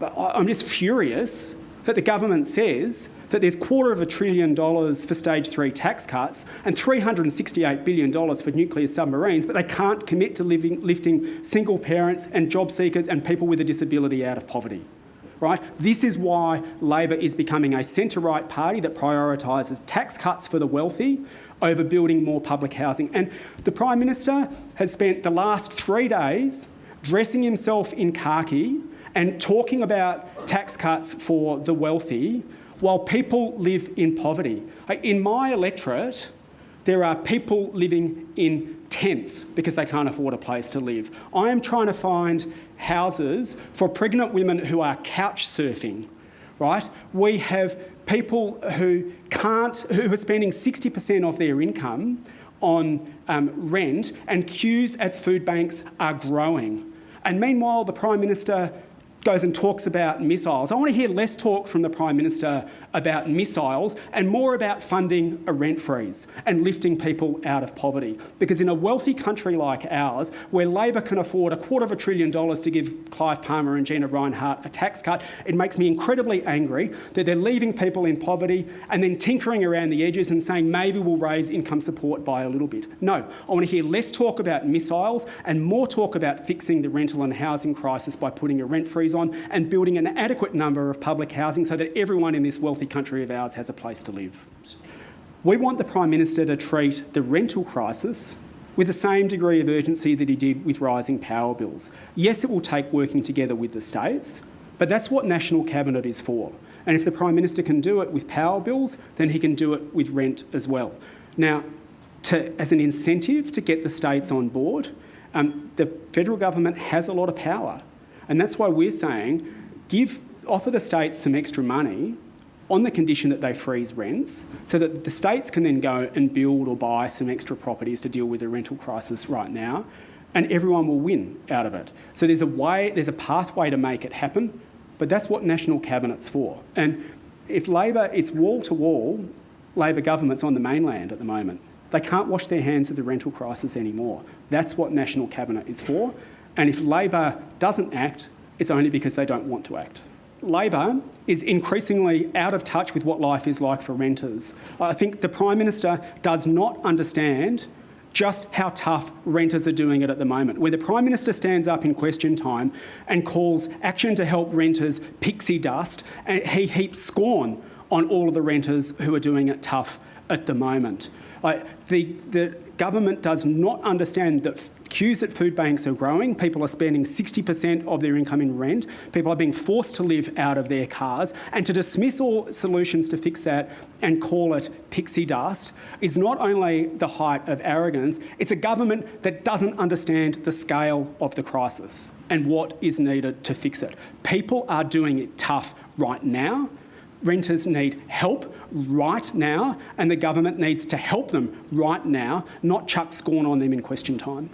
I'm just furious that the government says that there's $250 billion for stage 3 tax cuts and $368 billion for nuclear submarines, but they can't commit to lifting single parents and job seekers and people with a disability out of poverty. Right? This is why Labor is becoming a centre-right party that prioritises tax cuts for the wealthy over building more public housing. And the Prime Minister has spent the last 3 days dressing himself in khaki and talking about tax cuts for the wealthy while people live in poverty. In my electorate, there are people living in tents because they can't afford a place to live. I am trying to find houses for pregnant women who are couch surfing, right? We have people who are spending 60% of their income on rent, and queues at food banks are growing. And meanwhile, the Prime Minister goes and talks about missiles. I want to hear less talk from the Prime Minister about missiles and more about funding a rent freeze and lifting people out of poverty. Because in a wealthy country like ours, where Labor can afford $250 billion to give Clive Palmer and Gina Rinehart a tax cut, it makes me incredibly angry that they're leaving people in poverty and then tinkering around the edges and saying maybe we'll raise income support by a little bit. No, I want to hear less talk about missiles and more talk about fixing the rental and housing crisis by putting a rent freeze on and building an adequate number of public housing so that everyone in this wealthy country of ours has a place to live. We want the Prime Minister to treat the rental crisis with the same degree of urgency that he did with rising power bills. Yes, it will take working together with the states, but that's what National Cabinet is for. And if the Prime Minister can do it with power bills, then he can do it with rent as well. Now, as an incentive to get the states on board, the federal government has a lot of power. And that's why we're saying offer the states some extra money on the condition that they freeze rents so that the states can then go and build or buy some extra properties to deal with the rental crisis right now, and everyone will win out of it. So there's a pathway to make it happen, but that's what National Cabinet's for. And if Labor, it's wall-to-wall Labor governments on the mainland at the moment. They can't wash their hands of the rental crisis anymore. That's what National Cabinet is for. And if Labor doesn't act, it's only because they don't want to act. Labor is increasingly out of touch with what life is like for renters. I think the Prime Minister does not understand just how tough renters are doing it at the moment. Where the Prime Minister stands up in question time and calls action to help renters pixie dust, and he heaps scorn on all of the renters who are doing it tough at the moment. The government does not understand that queues at food banks are growing. People are spending 60% of their income in rent. People are being forced to live out of their cars. And to dismiss all solutions to fix that and call it pixie dust is not only the height of arrogance, it's a government that doesn't understand the scale of the crisis and what is needed to fix it. People are doing it tough right now. Renters need help right now, and the government needs to help them right now, not chuck scorn on them in question time.